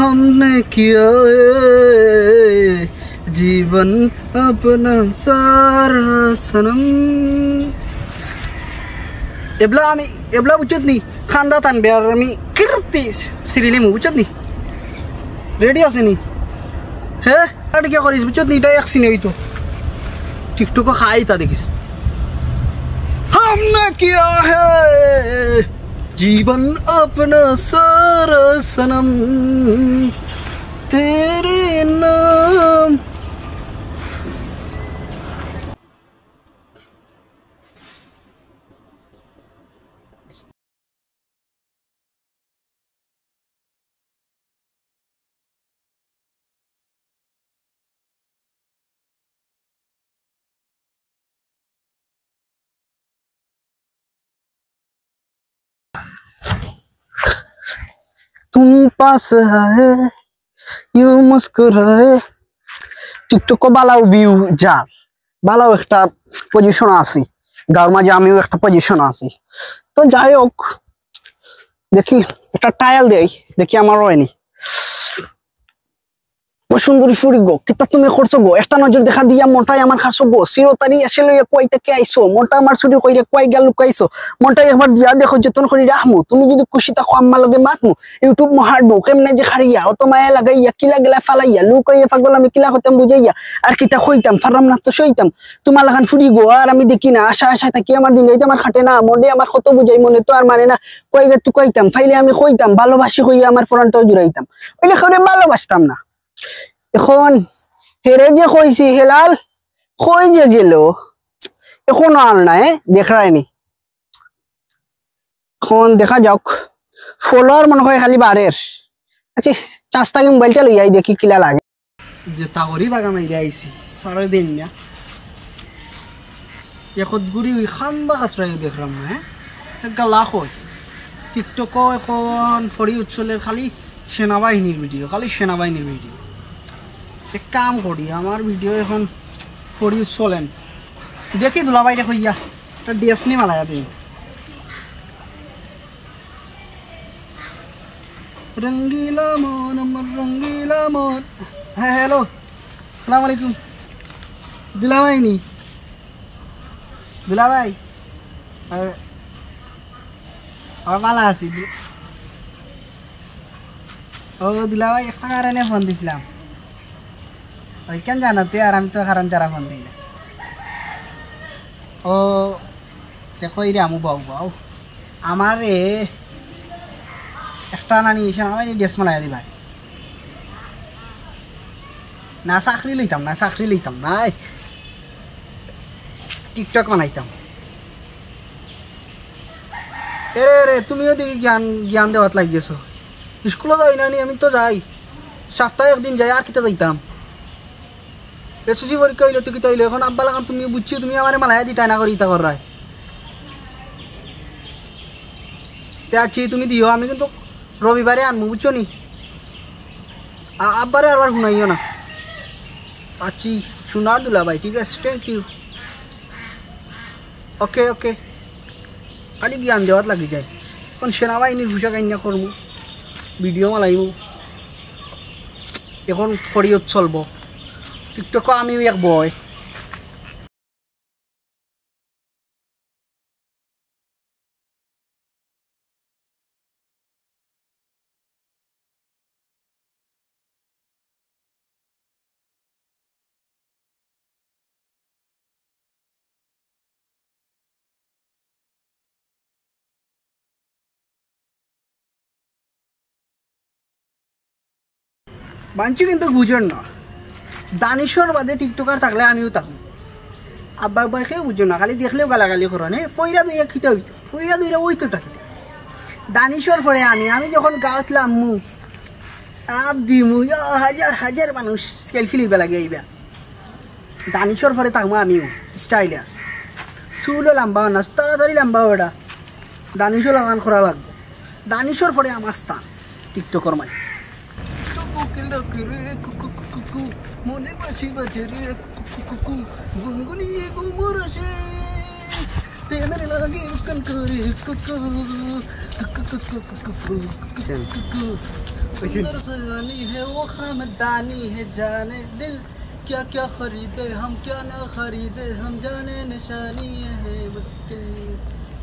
हमने किया जीवन अपना सारा सनम एबला बुझत नी खांदा तान बेर आमी किरती सिरिली मु बुझत नी रेडी আছে নি হ্যাঁ আর কি করিস বুঝত নি এটা এক সিনে হইতো টিকটক খাই তা দেখিস हमने किया है जीवन अपना सारा सनम तेरे नाम तुम पास आए यू मुस्कुराए टिकटक को बालाও ভিউ যার বালাও একটা পজিশন আছে গাঁর মাঝে আমিও একটা পজিশন আছি তো যাই হোক দেখি একটা টায়াল দেই দেখি আমার হয়নি সুন্দরী ফুরি গো কিতা তুমি করছো গো একটা নজর দেখা দিয়া মোটাই আমার খাসো গো চিরতারি আসলে কই থেকে আইছো মোটা আমার ছুটি কইরে কই গেল লুকাইছো মোটাই একবার দিয়া দেখো যতন করি রাখমু তুমি যদি খুশি থাকো আম্মা লগে মাতমু ইউটিউব মহাড়বো কেমনে যে খারিয়া অত মায়া লাগাইয়া কিলা গলা ফালাইয়া লুকাইয়া পাগল আমি কিলা হতাম বুঝাইয়া আর কিতা কইতাম ফারাম না তো সইতাম তোমার লাগান ফুরি গো আর আমি দেখি না আশা আশা থাকি আমার দিন হইতে আমার খাটে না মনে আমার কত বুঝাই মনে তো আর মানে না কই গে তুই কইতাম ফাইলে আমি কইতাম ভালোবাসি কইয়া আমার ফ্রন্টও জুড়াইতাম ওইলে করে ভালোবাসতাম না এখন হেরে যে কইছি হেলাল কই যে গেল এখন আর না দেখায়নি এখন দেখা যাক ফলোয়ার মনে হয় খালি বাড়ের আচ্ছা চাষটাকে মোবাইলটা লই আই দেখি কিলা লাগে যে তাগরি বাগা মাইরা আইছি সারা দিন না এখন গুরি ওই খান্দা কাটরাই দেখলাম না গালা কই টিকটক এখন ফরি উচ্ছলের খালি সেনাবাহিনীর ভিডিও খালি সেনাবাহিনীর ভিডিও एक काम करी हमार वीडियो এখন ফরি চলেন দেখি দুলাভাইটা কইয়া একটা ডিএসনি মালায়া দিই রঙ্গিলা মন আমার রঙ্গিলা মন হ্যাঁ হ্যালো আসসালামু আলাইকুম দুলাভাই নি দুলাভাই আর ভালো আছি ও দুলাভাই একটা কারণে ফোন দিছিলাম ওই কেন জানাতে আর আমি তো কারণ যারা ফোন দিই না ও দেখো রে আমু বাবু বাউ আমার একটা নানি সেনাবাহিনী ড্রেস মালাই দি ভাই না চাকরি লইতাম নাই টিকটক বানাইতাম এরে রে তুমিও দেখি জ্ঞান দেওয়াত লাগিয়েছো স্কুলে যাই না আমি তো যাই সপ্তাহে একদিন যাই আর কিতা যাইতাম এসএসসি পরীক্ষা হইলে তো কি তাইলে এখন আব্বা লাগান তুমি বুঝছো তুমি আমারে মালায়া দিতাই না করি ইতা করায় তে আছি তুমি দিও আমি কিন্তু রবিবারে আনবো বুঝছো নি আব্বারে আর শুনাইও না আছি শোনার দুলা ভাই ঠিক আছে থ্যাংক ইউ ওকে ওকে খালি জ্ঞান দেওয়াত লাগি যায় এখন সেনাবাহিনীর পোশাক আইনা করবো ভিডিও মালাইমু এখন ফরিয়ত চলবো টিকটক আমিও এক বয় বাঞ্চি কিন্তু বুঝেন না দানিশর বাদে টিকটকার থাকলে আমিও থাকবো আব্বা আব্বাকে বুঝো না খালি দেখলেও গালাগালি করো নে ফইরা দুইরা খিতে হইতো ফইরা দুইরা ওইতো টাকিতে দানিশর পরে আমি যখন গাঁতলাম মু আপ দিমু হাজার হাজার মানুষ সেলফি লিবা লাগে এইবা দানিশর পরে থাকবো আমিও স্টাইলে চুলও লম্বা না তাড়াতাড়ি লম্বা ওটা দানিশও লাগান করা লাগবে দানিশর পরে আমার স্থান টিকটকর মাঝে মনে বাসি বাজে রে কুকু গুনগুনিয়ে গুমর আসে প্রেমের লাগে কান করে কুকু কুকু কুকু কুকু सुंदर सुहानी है वो खामदानी है जाने दिल क्या क्या खरीदे हम क्या ना खरीदे हम जाने निशानी है मुश्किल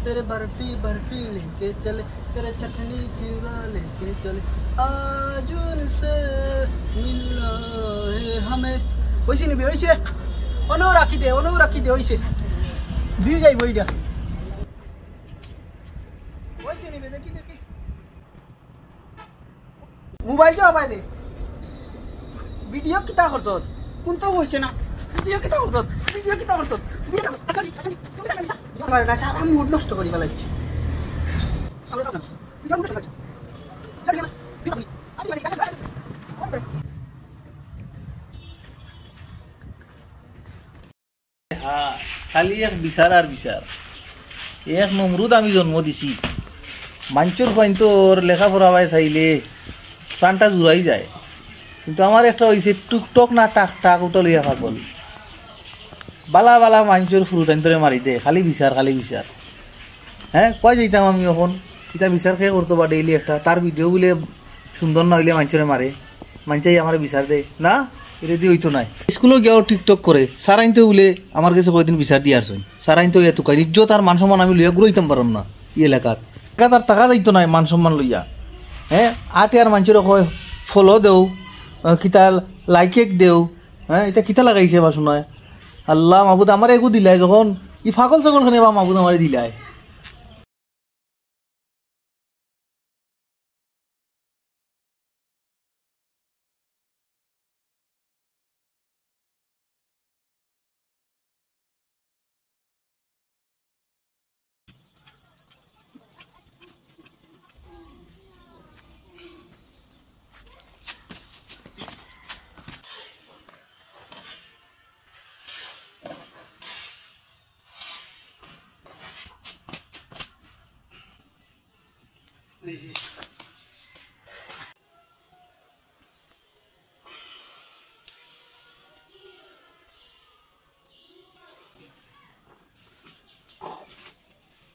तेरे बर्फी बर्फी लेके चले तेरे चटनी चिवड़ा लेके चले आज उनसे मिलना है हमें वैसे नहीं वैसे অনেও রাখি দে হইছে ভিউ যাইব এইটা ওইছে নিবে দেখি মোবাইল যাও পাই দে ভিডিও কিতা করছত কোনটা হইছে না ভিডিও কিতা করছত আমার না সারা মুড নষ্ট করি ফেলাইছি খালি এক বিচার আর বিচার এক নমরুদ আমি জন্ম দিছি মানুষের পয়েন্ট তোর লেখাপড়া ভাই চাইলে প্রাণটা জুড়াই যায় কিন্তু আমার একটা হয়েছে টুকটক না টাক টাক উঠা লইয়া পাগল বালা বালা মানুষের ফুরুতান্তরে মারি দে খালি বিচার হ্যাঁ কয় যাইতাম আমি এখন এটা বিচার খেয়ে করতো বা ডেইলি একটা তার ভিডিও বলে সুন্দর না হইলে মানুষের মারে মানুষই আমার বিচার দেয় না এটা দিয়ে হইতো নাই স্কুলেও গিয়েও টিকটক করে স্যার আইনতে বলে আমার কাছে কয়েকদিন বিচার দিয়ে আসছেন স্যার আইনতে এত কাজ ইজ্জত আর মান সম্মান আমি লইয়া ঘুরাইতাম পারম না এই এলাকাত তার টাকা যাইতো নাই মান সম্মান লইয়া হ্যাঁ আটে আর মানুষের কয় ফলো দেও কিতা লাইকেক দেও হ্যাঁ এটা কিতা লাগাইছে বা শোনায় আল্লাহ মাহবুদ আমার এগু দিলাই যখন ই ফাগল ছাগলখানে বা মাহবুদ আমার দিলাই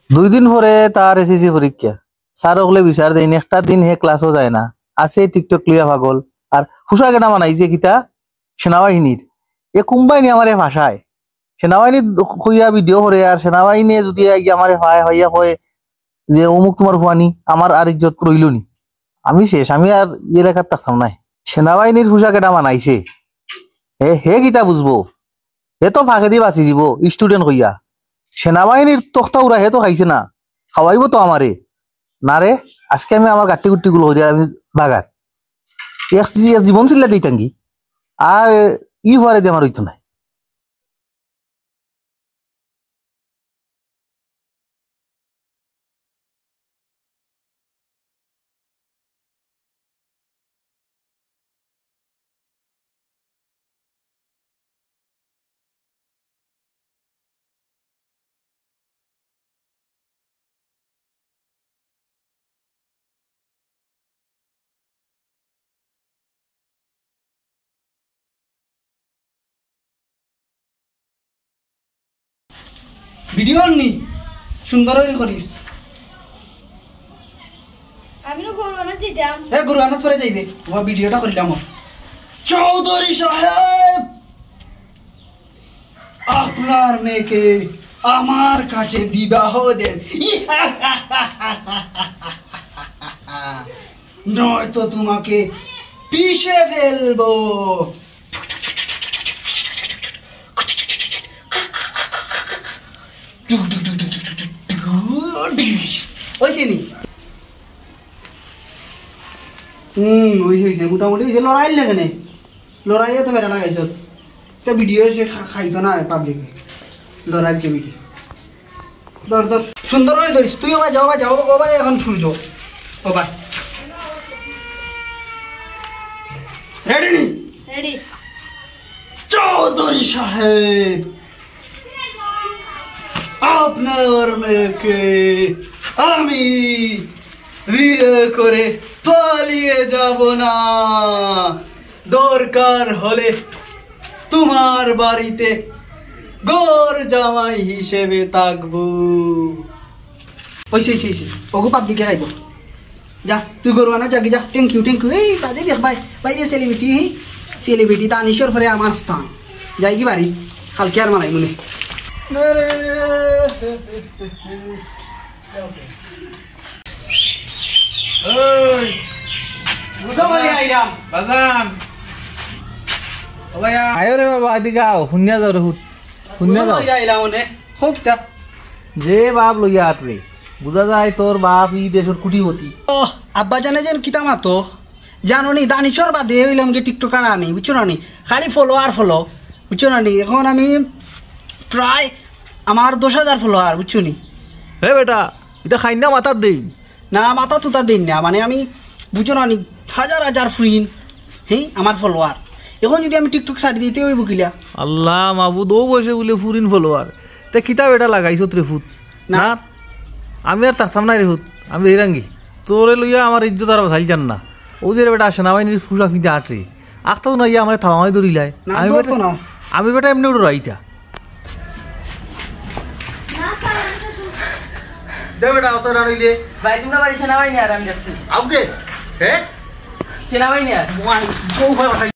দুই দিন পরে তার এসএসসি পরীক্ষা স্যার ওগুলো বিচার দেয়নি একটা দিন হে ক্লাসও যায় না আছে টিকটক লিয়া পাগল আর হুসা কেনা বানাইছে কিতা সেনাবাহিনীর এ কোম্পানি আমার ভাষায় সেনাবাহিনী কইয়া ভিডিও করে আর সেনাবাহিনী যদি আমার হইয়া কয় যে অমুক তোমার ফুয়ানি আমার আর ইজ্জত রইল নি আমি শেষ আমি আর এলাকার থাকতাম নাই সেনাবাহিনীর হুসা কেনা বানাইছে হে কিতা বুঝবো হে তো ফাঁকে দিয়ে বাঁচি যাব স্টুডেন্ট কইয়া সেনাবাহিনীর তখ্তা উড়া হে তো খাইছে না খাওয়াইব তো আমারে না রে আজকে আমি আমার গাটি গুটি গুলো হইয়া আমি বাগাত জীবন চিল্লা দিতাঙ্গি আর ই হওয়ারে দিয়ে আমার হইতো নাই ভিডিও নি সুন্দর করিস আমি তো গুরুয়ানাত যেতাম গুরুয়ানাত পরে যাইবে ও ভিডিওটা করিলাম চৌধুরী সাহেব আপনার মেয়েকে আমার কাছে বিবাহ দেন নয়তো তোমাকে পিষে ফেলবো মোটামুটি লড়াই লাগে না লড়াইয়ে তো বেড়া লাগাইছ তো ভিডিও সে খাইতো না পাবলিকে লড়াইছে ভিডিও ধর ধর সুন্দর করে ধরিস তুই ওবাই যাও ওবাই এখন সূর্য ওবাই রেডি নি রেডি চৌধুরী সাহেব আপনার মেয়েকে আমি বিয়ে করে পালিয়ে যাব না দরকার হলে তোমার বাড়িতে গোর জামাই হিসেবে থাকবো ওগু পাবলিকে খাইব যা তুই গরু আনা যাবি যা থ্যাংক ইউ এই বাজে দেখ ভাই বাইরে সেলিব্রিটি দানিশর ফরে আমার স্থান যাই কি বাড়ি কালকে আর মালাই মনে আয়ো রে বাবা এদিকে আও শুনিয়া যাও রে শুনিয়া যাও হোক তা যে বাপ লইয়া আট রে বুঝা যায় তোর বাপ ই দেশের কুটিপতি ও আব্বা জানে যেন কিতা মাতো জানো নি দানিশর বাদে হইলাম যে টিকটকার আমি বুঝছো না নি খালি ফলো বুঝছো না নি এখন আমি প্রায় আমার 10,000 ফলোয়ার বুঝছো নি হে বেটা এটা খাই না মাথার দেই না মাথা তুতা দিন না মানে আমি বুঝছো না নি হাজার ফ্রিন হ্যাঁ আমার ফলোয়ার এখন যদি আমি টিকটক সারি দিতে হইব কিলা আল্লাহ মাবুদ ও বসে বলে ফুরিন ফলোয়ার তে কিতাব এটা লাগাইছ রে ফুট না। না আমি আর থাকতাম না রে ফুট আমি হিরাঙ্গি তোরে লইয়া আমার ইজ্জত আর ভাই জান না ও যে বেটা সেনাবাহিনীর ফুসা ফিতে আটরে আখতাও না ইয়া আমার থামাই ধরিলাই না, আমি ধরতো বেটা না। আমি বেটা এমনি উড়ো রাইতা দে বেটা অত রাইলে ভাই তোমরা বাড়ি সেনাবাহিনী আর আমি যাচ্ছি আউকে হে সেনাবাহিনী আর বউ হয়